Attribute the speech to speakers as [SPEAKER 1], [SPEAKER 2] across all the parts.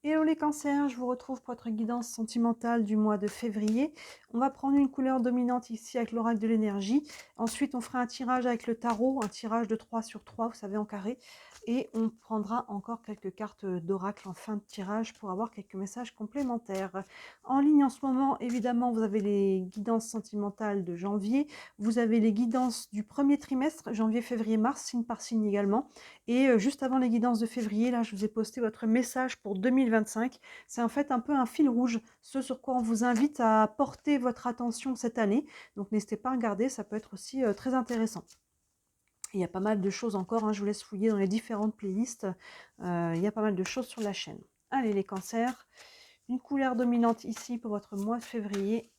[SPEAKER 1] Hello les cancers, je vous retrouve pour votre guidance sentimentale du mois de février. On va prendre une couleur dominante ici avec l'oracle de l'énergie. Ensuite, on fera un tirage avec le tarot, un tirage de 3 sur 3, vous savez, en carré. Et on prendra encore quelques cartes d'oracle en fin de tirage pour avoir quelques messages complémentaires. En ligne en ce moment, évidemment, vous avez les guidances sentimentales de janvier. Vous avez les guidances du premier trimestre, janvier, février, mars, signe par signe également. Et juste avant les guidances de février, là, je vous ai posté votre message pour 2025. C'est en fait un peu un fil rouge, ce sur quoi on vous invite à porter votre attention cette année. Donc n'hésitez pas à regarder, ça peut être aussi très intéressant. Il y a pas mal de choses encore, hein, je vous laisse fouiller dans les différentes playlists. Il y a pas mal de choses sur la chaîne. Allez les cancers, une couleur dominante ici pour votre mois de février,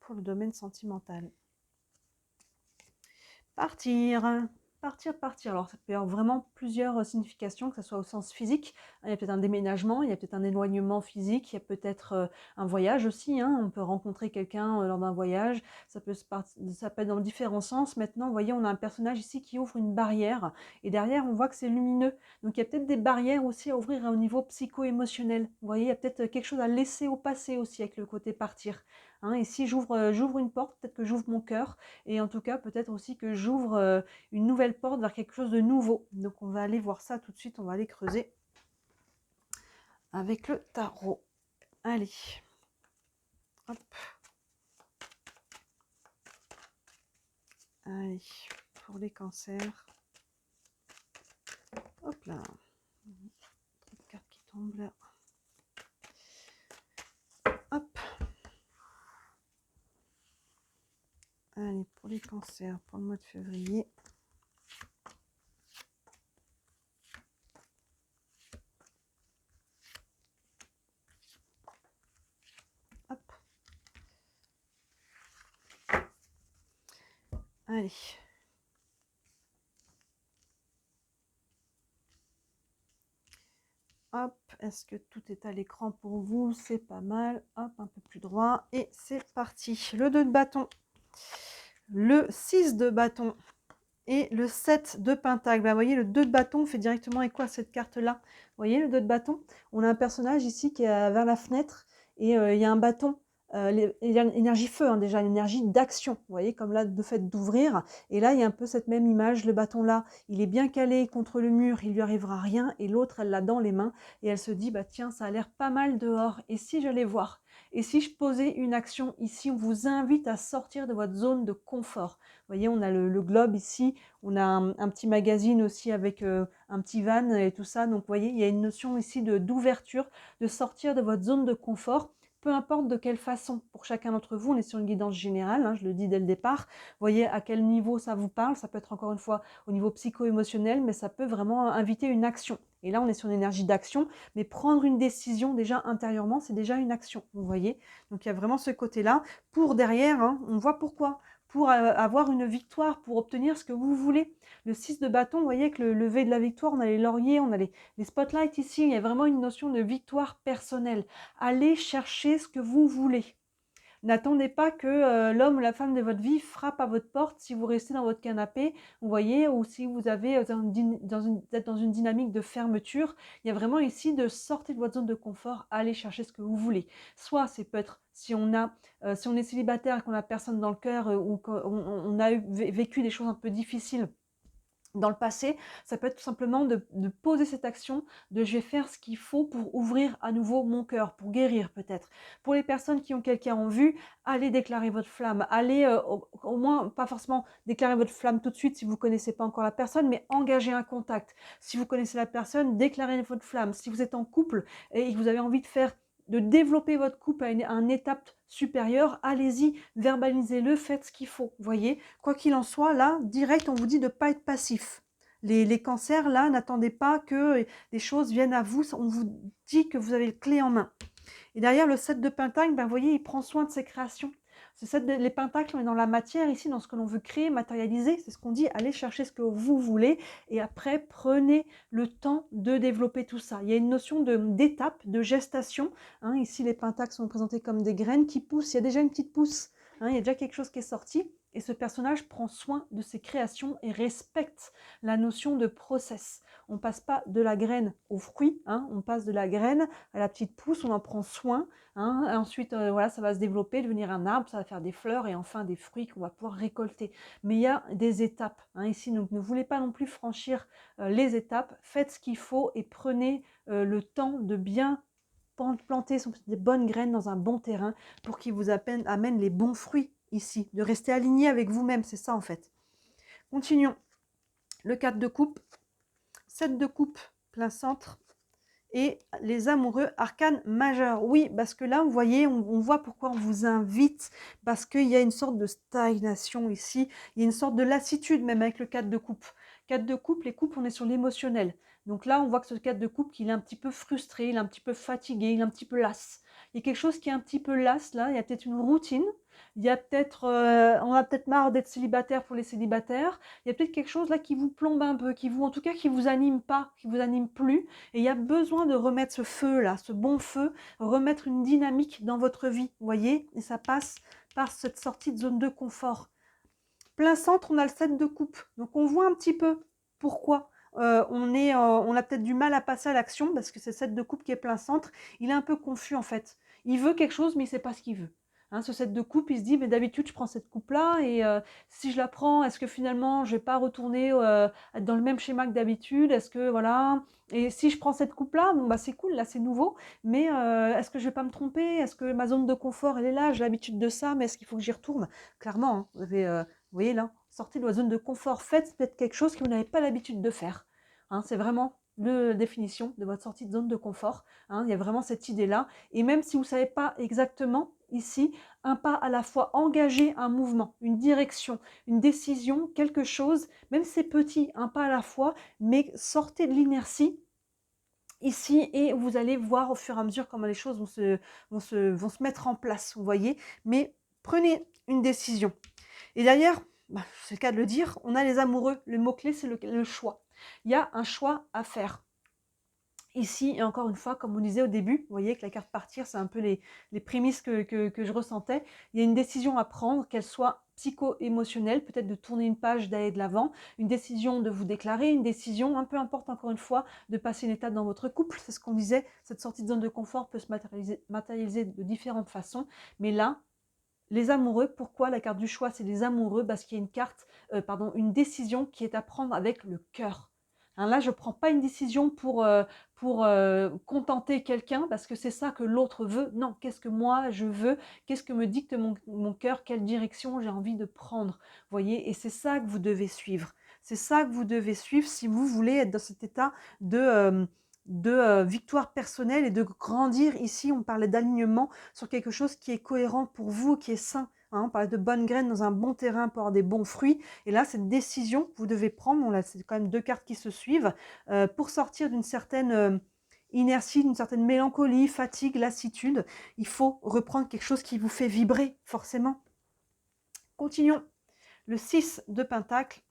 [SPEAKER 1] pour le domaine sentimental. Partir. Partir. Alors, ça peut avoir vraiment plusieurs significations, que ce soit au sens physique. Il y a peut-être un déménagement, il y a peut-être un éloignement physique, il y a peut-être un voyage aussi. Hein. On peut rencontrer quelqu'un lors d'un voyage. Ça peut être dans différents sens. Maintenant, vous voyez, on a un personnage ici qui ouvre une barrière. Et derrière, on voit que c'est lumineux. Donc, il y a peut-être des barrières aussi à ouvrir au niveau psycho-émotionnel. Vous voyez, il y a peut-être quelque chose à laisser au passé aussi avec le côté partir. Hein. Et si j'ouvre une porte, peut-être que j'ouvre mon cœur. Et en tout cas, peut-être aussi que j'ouvre une nouvelle porte vers quelque chose de nouveau. Donc on va aller voir ça tout de suite, on va aller creuser avec le tarot. Allez, hop. Allez, pour les cancers. Hop là. Trop de cartes qui tombent là. Hop. Allez, pour les cancers, pour le mois de février. Hop. Allez. Hop, est-ce que tout est à l'écran pour vous? C'est pas mal. Hop, un peu plus droit. Et c'est parti. Le 2 de bâton. Le 6 de bâton. Et le 7 de pentacle. Bah, vous voyez, le 2 de bâton fait directement écho à cette carte-là. Vous voyez, le 2 de bâton? On a un personnage ici qui est vers la fenêtre et il y a un bâton. Il y a l'énergie feu, hein, déjà, l'énergie d'action. Vous voyez, comme là, de fait d'ouvrir. Et là, il y a un peu cette même image. Le bâton là, il est bien calé contre le mur, il lui arrivera rien. Et l'autre, elle l'a dans les mains. Et elle se dit, bah tiens, ça a l'air pas mal dehors. Et si j'allais voir? Et si je posais une action ici? On vous invite à sortir de votre zone de confort. Vous voyez, on a le globe ici. On a un petit magazine aussi avec un petit van et tout ça. Donc, vous voyez, il y a une notion ici d'ouverture, de sortir de votre zone de confort, peu importe de quelle façon. Pour chacun d'entre vous, on est sur une guidance générale, hein, je le dis dès le départ. Vous voyez à quel niveau ça vous parle. Ça peut être encore une fois au niveau psycho-émotionnel, mais ça peut vraiment inviter une action. Et là, on est sur une énergie d'action, mais prendre une décision déjà intérieurement, c'est déjà une action, vous voyez. Donc, il y a vraiment ce côté-là. Pour derrière, hein, on voit pourquoi. Pour avoir une victoire, pour obtenir ce que vous voulez. Le 6 de bâton, vous voyez, avec le lever de la victoire, on a les lauriers, on a les spotlights ici, il y a vraiment une notion de victoire personnelle. Allez chercher ce que vous voulez. N'attendez pas que l'homme ou la femme de votre vie frappe à votre porte si vous restez dans votre canapé, vous voyez, ou si vous avez êtes dans une dynamique de fermeture. Il y a vraiment ici de sortir de votre zone de confort, aller chercher ce que vous voulez. Soit c'est peut-être si on est célibataire et qu'on n'a personne dans le cœur ou qu'on a vécu des choses un peu difficiles dans le passé, ça peut être tout simplement de poser cette action de je vais faire ce qu'il faut pour ouvrir à nouveau mon cœur, pour guérir peut-être. Pour les personnes qui ont quelqu'un en vue, allez déclarer votre flamme, allez au moins, pas forcément déclarer votre flamme tout de suite si vous ne connaissez pas encore la personne, mais engagez un contact. Si vous connaissez la personne, déclarez votre flamme. Si vous êtes en couple et que vous avez envie de développer votre couple à une étape supérieure, allez-y, verbalisez-le, faites ce qu'il faut. Voyez, quoi qu'il en soit, là, direct, on vous dit de ne pas être passif. Les cancers, là, n'attendez pas que les choses viennent à vous. On vous dit que vous avez le clé en main. Et derrière, le 7 de Pentacle, ben, vous voyez, il prend soin de ses créations. Les pentacles, on est dans la matière ici, dans ce que l'on veut créer, matérialiser. C'est ce qu'on dit, allez chercher ce que vous voulez. Et après, prenez le temps de développer tout ça. Il y a une notion d'étape, de gestation. Hein, ici, les pentacles sont présentés comme des graines qui poussent. Il y a déjà une petite pousse. Hein, il y a déjà quelque chose qui est sorti. Et ce personnage prend soin de ses créations et respecte la notion de process. On ne passe pas de la graine au fruit, hein, on passe de la graine à la petite pousse, on en prend soin. Hein, et ensuite, voilà, ça va se développer, devenir un arbre, ça va faire des fleurs et enfin des fruits qu'on va pouvoir récolter. Mais il y a des étapes. Hein, ici, donc, ne voulez pas non plus franchir les étapes. Faites ce qu'il faut et prenez le temps de bien planter des bonnes graines dans un bon terrain pour qu'il vous amène les bons fruits ici. De rester aligné avec vous-même, c'est ça en fait. Continuons. Le 4 de coupe, 7 de coupe, plein centre. Et les amoureux, arcane majeur. Oui, parce que là, vous voyez, on voit pourquoi on vous invite, parce qu'il y a une sorte de stagnation ici, il y a une sorte de lassitude même avec le 4 de coupe. 4 de coupe, les coupes, on est sur l'émotionnel. Donc là, on voit que ce 4 de coupe, il est un petit peu frustré, il est un petit peu fatigué, il est un petit peu las. Il y a quelque chose qui est un petit peu las, là, il y a peut-être une routine, il y a peut-être, on a peut-être marre d'être célibataire pour les célibataires, il y a peut-être quelque chose là qui vous plombe un peu, qui vous, en tout cas, qui vous anime pas, qui vous anime plus. Et il y a besoin de remettre ce feu-là, ce bon feu, remettre une dynamique dans votre vie, vous voyez. Et ça passe par cette sortie de zone de confort. Plein centre, on a le 7 de coupe. Donc on voit un petit peu pourquoi on a peut-être du mal à passer à l'action parce que c'est 7 de coupe qui est plein centre. Il est un peu confus en fait. Il veut quelque chose mais il ne sait pas ce qu'il veut. Hein, ce 7 de coupe, il se dit, mais d'habitude je prends cette coupe-là et si je la prends, est-ce que finalement je ne vais pas retourner dans le même schéma que d'habitude? Est-ce que voilà. Et si je prends cette coupe-là, bon bah c'est cool, là c'est nouveau, mais est-ce que je ne vais pas me tromper? Est-ce que ma zone de confort elle est là? J'ai l'habitude de ça, mais est-ce qu'il faut que j'y retourne? Clairement, hein, vous voyez là, sortez de votre zone de confort, faites peut-être quelque chose que vous n'avez pas l'habitude de faire. Hein, c'est vraiment la définition de votre sortie de zone de confort. Hein, il y a vraiment cette idée-là. Et même si vous ne savez pas exactement, ici, un pas à la fois, engager un mouvement, une direction, une décision, quelque chose, même si c'est petit, un pas à la fois, mais sortez de l'inertie ici et vous allez voir au fur et à mesure comment les choses vont se mettre en place, vous voyez. Mais prenez une décision. Et d'ailleurs, bah, c'est le cas de le dire, on a les amoureux. Le mot-clé, c'est le choix. Il y a un choix à faire. Ici, et encore une fois, comme on disait au début, vous voyez que la carte partir, c'est un peu les prémices que je ressentais. Il y a une décision à prendre, qu'elle soit psycho-émotionnelle, peut-être de tourner une page, d'aller de l'avant, une décision de vous déclarer, une décision, un peu importe encore une fois, de passer une étape dans votre couple. C'est ce qu'on disait, cette sortie de zone de confort peut se matérialiser de différentes façons. Mais là, les amoureux, pourquoi la carte du choix, c'est les amoureux? Parce qu'il y a une carte, une décision qui est à prendre avec le cœur. Hein, là, je ne prends pas une décision pour contenter quelqu'un, parce que c'est ça que l'autre veut. Non, qu'est-ce que moi je veux? Qu'est-ce que me dicte mon cœur? Quelle direction j'ai envie de prendre? Voyez, et c'est ça que vous devez suivre. C'est ça que vous devez suivre si vous voulez être dans cet état de victoire personnelle et de grandir. Ici, on parlait d'alignement sur quelque chose qui est cohérent pour vous, qui est sain. Hein, on parlait de bonnes graines dans un bon terrain pour avoir des bons fruits. Et là, cette décision que vous devez prendre, bon, là, c'est quand même deux cartes qui se suivent, pour sortir d'une certaine inertie, d'une certaine mélancolie, fatigue, lassitude. Il faut reprendre quelque chose qui vous fait vibrer, forcément. Continuons. Le 6 de Pentacle,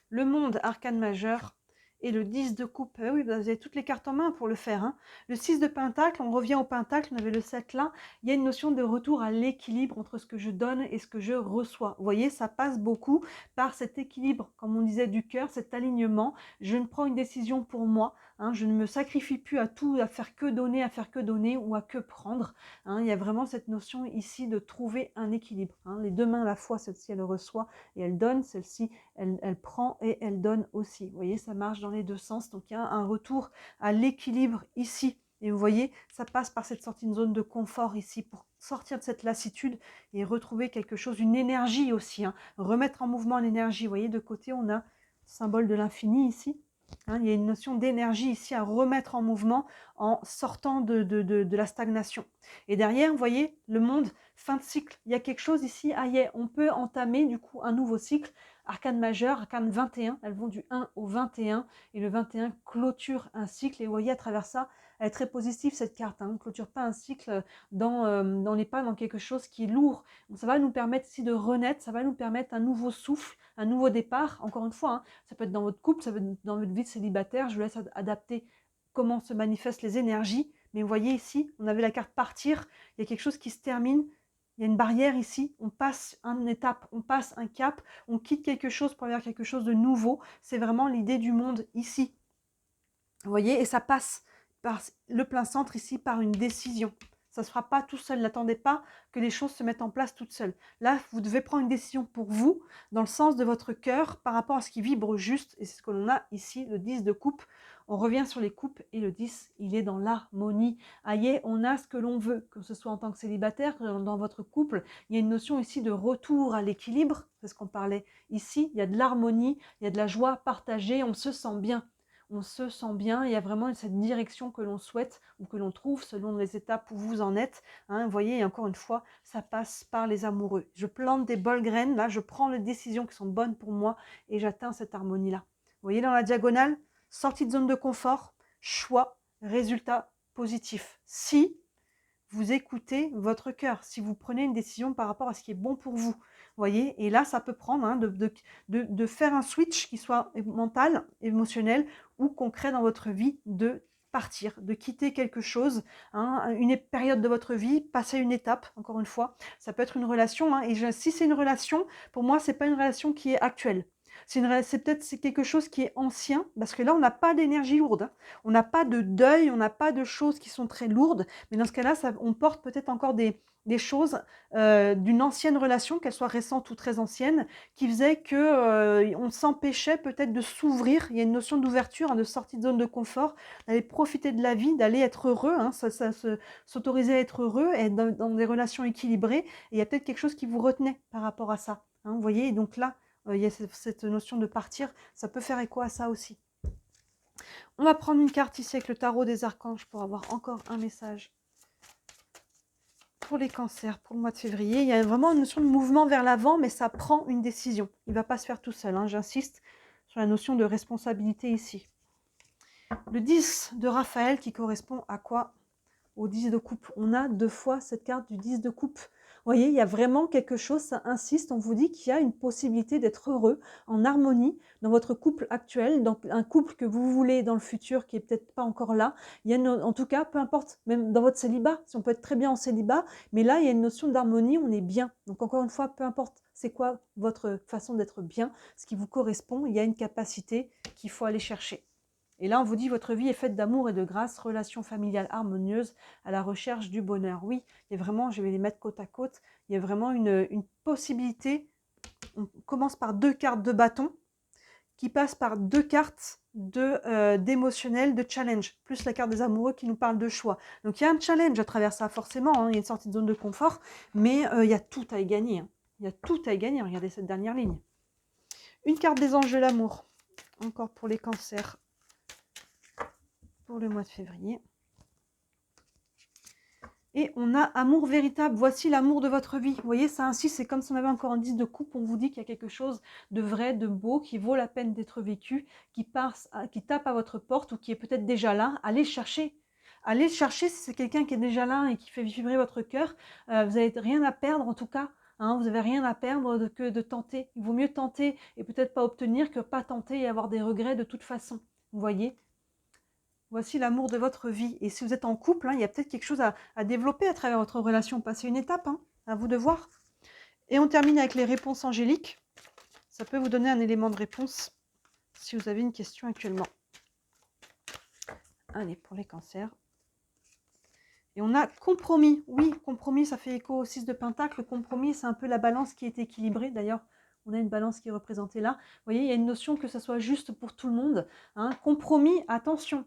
[SPEAKER 1] le monde arcane majeur, et le 10 de coupe. Oui, vous avez toutes les cartes en main pour le faire. Hein. Le 6 de pentacle, on revient au pentacle, on avait le 7 là. Il y a une notion de retour à l'équilibre entre ce que je donne et ce que je reçois. Vous voyez, ça passe beaucoup par cet équilibre, comme on disait, du cœur, cet alignement. Je ne prends une décision pour moi. Hein, je ne me sacrifie plus à tout, à faire que donner ou à que prendre. Hein, il y a vraiment cette notion ici de trouver un équilibre. Hein. Les deux mains à la fois, celle-ci elle reçoit et elle donne, celle-ci elle prend et elle donne aussi. Vous voyez, ça marche dans les deux sens. Donc, il y a un retour à l'équilibre ici. Et vous voyez, ça passe par cette sortie de zone de confort ici pour sortir de cette lassitude et retrouver quelque chose, une énergie aussi. Hein. Remettre en mouvement l'énergie. Vous voyez, de côté, on a le symbole de l'infini ici. Hein, il y a une notion d'énergie ici à remettre en mouvement en sortant de la stagnation. Et derrière, vous voyez, le monde, fin de cycle. Il y a quelque chose ici, on peut entamer du coup un nouveau cycle. Arcane majeur, arcane 21, elles vont du 1 au 21, et le 21 clôture un cycle. Et vous voyez, à travers ça, elle est très positive cette carte. Hein, ne clôture pas un cycle dans les pas, dans quelque chose qui est lourd. Donc, ça va nous permettre ici de renaître, ça va nous permettre un nouveau souffle, un nouveau départ. Encore une fois, hein, ça peut être dans votre couple, ça peut être dans votre vie de célibataire. Je vous laisse adapter comment se manifestent les énergies. Mais vous voyez ici, on avait la carte partir, il y a quelque chose qui se termine. Il y a une barrière ici, on passe une étape, on passe un cap, on quitte quelque chose pour vers quelque chose de nouveau. C'est vraiment l'idée du monde ici. Vous voyez, et ça passe par le plein centre ici par une décision. Ça ne se fera pas tout seul. N'attendez pas que les choses se mettent en place toutes seules. Là, vous devez prendre une décision pour vous, dans le sens de votre cœur, par rapport à ce qui vibre juste. Et c'est ce que l'on a ici, le 10 de coupe. On revient sur les coupes et le 10, il est dans l'harmonie. Aïe, on a ce que l'on veut, que ce soit en tant que célibataire, dans votre couple. Il y a une notion ici de retour à l'équilibre. C'est ce qu'on parlait ici. Il y a de l'harmonie, il y a de la joie partagée, on se sent bien. On se sent bien, il y a vraiment cette direction que l'on souhaite ou que l'on trouve selon les étapes où vous en êtes. Hein, vous voyez, et encore une fois, ça passe par les amoureux. Je plante des bonnes graines, là, je prends les décisions qui sont bonnes pour moi et j'atteins cette harmonie-là. Vous voyez dans la diagonale, sortie de zone de confort, choix, résultat positif. Si vous écoutez votre cœur, si vous prenez une décision par rapport à ce qui est bon pour vous. Voyez, et là, ça peut prendre de faire un switch qui soit mental, émotionnel ou concret dans votre vie, de partir, de quitter quelque chose, hein, une période de votre vie, passer une étape, encore une fois. Ça peut être une relation, hein, et si c'est une relation, pour moi, c'est pas une relation qui est actuelle. C'est peut-être quelque chose qui est ancien, parce que là, on n'a pas d'énergie lourde. Hein. On n'a pas de deuil, on n'a pas de choses qui sont très lourdes. Mais dans ce cas-là, on porte peut-être encore des choses d'une ancienne relation, qu'elle soit récente ou très ancienne, qui faisait que on s'empêchait peut-être de s'ouvrir. Il y a une notion d'ouverture, hein, de sortie de zone de confort, d'aller profiter de la vie, d'aller être heureux, hein, s'autoriser à être heureux, et dans des relations équilibrées. Et il y a peut-être quelque chose qui vous retenait par rapport à ça. Hein, vous voyez, et donc là, il y a cette notion de partir, ça peut faire écho à ça aussi. On va prendre une carte ici avec le tarot des archanges pour avoir encore un message pour les cancers, pour le mois de février. Il y a vraiment une notion de mouvement vers l'avant, mais ça prend une décision. Il ne va pas se faire tout seul, hein. J'insiste sur la notion de responsabilité ici. Le 10 de Raphaël qui correspond à quoi? Au 10 de coupe. On a 2 fois cette carte du 10 de coupe. Vous voyez, il y a vraiment quelque chose, ça insiste, on vous dit qu'il y a une possibilité d'être heureux, en harmonie, dans votre couple actuel, dans un couple que vous voulez dans le futur, qui est peut-être pas encore là. Il y a en tout cas, peu importe, même dans votre célibat, si on peut être très bien en célibat, mais là, il y a une notion d'harmonie, on est bien. Donc encore une fois, peu importe c'est quoi votre façon d'être bien, ce qui vous correspond, il y a une capacité qu'il faut aller chercher. Et là, on vous dit, votre vie est faite d'amour et de grâce, relations familiales harmonieuses, à la recherche du bonheur. Oui, il y a vraiment, je vais les mettre côte à côte, il y a vraiment une possibilité. On commence par 2 cartes de bâton, qui passent par 2 cartes d'émotionnel, de challenge, plus la carte des amoureux qui nous parle de choix. Donc il y a un challenge à travers ça, forcément, hein, il y a une sortie de zone de confort, mais il y a tout à y gagner. Hein. Il y a tout à y gagner, regardez cette dernière ligne. Une carte des anges de l'amour, encore pour les cancers. Pour le mois de février. Et on a amour véritable. Voici l'amour de votre vie. Vous voyez, ça insiste, c'est comme si on avait encore un 10 de coupe. On vous dit qu'il y a quelque chose de vrai, de beau, qui vaut la peine d'être vécu, qui tape à votre porte ou qui est peut-être déjà là. Allez chercher. Allez chercher si c'est quelqu'un qui est déjà là et qui fait vibrer votre cœur. Vous n'avez rien à perdre en tout cas. Hein, vous n'avez rien à perdre que de tenter. Il vaut mieux tenter et peut-être pas obtenir que pas tenter et avoir des regrets de toute façon. Vous voyez ? Voici l'amour de votre vie. Et si vous êtes en couple, hein, il y a peut-être quelque chose à développer à travers votre relation. Passer une étape, hein, à vous de voir. Et on termine avec les réponses angéliques. Ça peut vous donner un élément de réponse si vous avez une question actuellement. Allez, pour les cancers. Et on a compromis. Oui, compromis, ça fait écho au 6 de Pentacle. Le compromis, c'est un peu la balance qui est équilibrée. D'ailleurs, on a une balance qui est représentée là. Vous voyez, il y a une notion que ça soit juste pour tout le monde. Hein. Compromis, attention.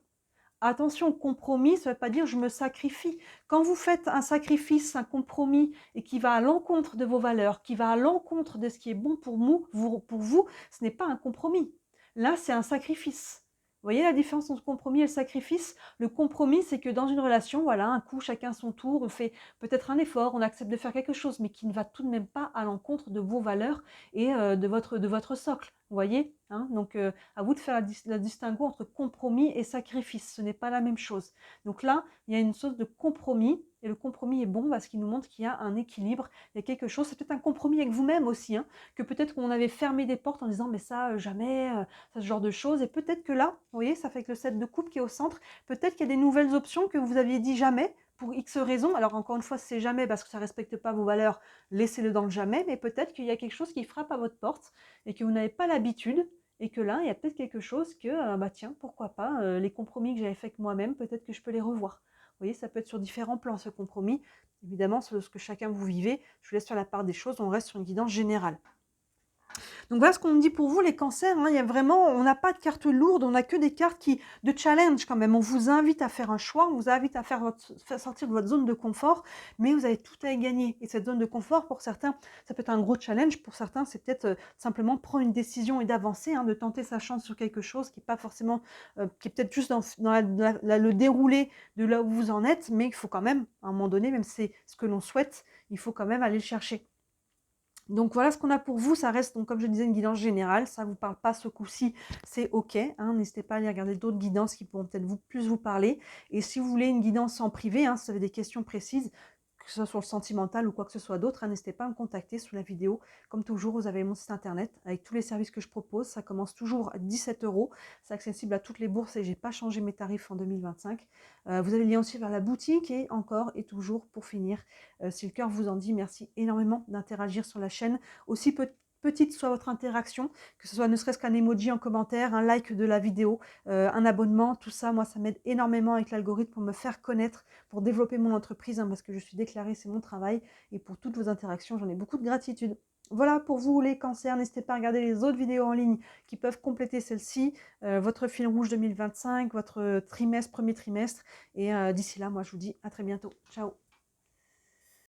[SPEAKER 1] Attention, compromis, ça ne veut pas dire je me sacrifie. Quand vous faites un sacrifice, un compromis, et qui va à l'encontre de vos valeurs, qui va à l'encontre de ce qui est bon pour vous, ce n'est pas un compromis. Là, c'est un sacrifice. Vous voyez la différence entre le compromis et le sacrifice? Le compromis, c'est que dans une relation, voilà, un coup, chacun son tour, on fait peut-être un effort, on accepte de faire quelque chose, mais qui ne va tout de même pas à l'encontre de vos valeurs et de votre socle. Vous voyez, hein? Donc, à vous de faire la distinguo entre compromis et sacrifice. Ce n'est pas la même chose. Donc là, il y a une sorte de compromis. Et le compromis est bon parce qu'il nous montre qu'il y a un équilibre. Il y a quelque chose. C'est peut-être un compromis avec vous-même aussi. Hein, que peut-être qu'on avait fermé des portes en disant mais ça, jamais, ça, ce genre de choses. Et peut-être que là, vous voyez, ça fait que le 7 de coupe qui est au centre. Peut-être qu'il y a des nouvelles options que vous aviez dit jamais. pour X raisons. Alors encore une fois, c'est jamais parce que ça ne respecte pas vos valeurs, laissez-le dans le jamais, mais peut-être qu'il y a quelque chose qui frappe à votre porte et que vous n'avez pas l'habitude et que là, il y a peut-être quelque chose que, bah tiens, pourquoi pas, les compromis que j'avais faits avec moi-même, peut-être que je peux les revoir. Vous voyez, ça peut être sur différents plans ce compromis. Évidemment, sur ce que chacun vous vivez, je vous laisse faire la part des choses, on reste sur une guidance générale. Donc voilà ce qu'on me dit pour vous les cancers, hein, il y a vraiment, on n'a pas de cartes lourdes, on n'a que des cartes de challenge quand même. On vous invite à faire un choix, on vous invite à faire sortir de votre zone de confort, mais vous avez tout à y gagner. Et cette zone de confort, pour certains, ça peut être un gros challenge, pour certains, c'est peut-être simplement prendre une décision et d'avancer, hein, de tenter sa chance sur quelque chose qui n'est pas forcément, qui est peut-être juste dans le déroulé de là où vous en êtes, mais il faut quand même, à un moment donné, même si c'est ce que l'on souhaite, il faut quand même aller le chercher. Donc voilà ce qu'on a pour vous, ça reste donc comme je disais une guidance générale, ça ne vous parle pas ce coup-ci, c'est ok, hein, n'hésitez pas à aller regarder d'autres guidances qui pourront peut-être plus vous parler. Et si vous voulez une guidance en privé, hein, si vous avez des questions précises, que ce soit sur le sentimental ou quoi que ce soit d'autre, hein, n'hésitez pas à me contacter sous la vidéo. Comme toujours, vous avez mon site internet avec tous les services que je propose, ça commence toujours à 17 €, c'est accessible à toutes les bourses et je n'ai pas changé mes tarifs en 2025. Vous avez le lien aussi vers la boutique et encore et toujours pour finir, si le cœur vous en dit, merci énormément d'interagir sur la chaîne. Aussi petite soit votre interaction, que ce soit ne serait-ce qu'un emoji en commentaire, un like de la vidéo, un abonnement, tout ça, moi ça m'aide énormément avec l'algorithme pour me faire connaître, pour développer mon entreprise, hein, parce que je suis déclarée, c'est mon travail, et pour toutes vos interactions, j'en ai beaucoup de gratitude. Voilà pour vous les cancers, n'hésitez pas à regarder les autres vidéos en ligne qui peuvent compléter celle-ci, votre fil rouge 2025, votre trimestre, premier trimestre, et d'ici là, moi je vous dis à très bientôt. Ciao.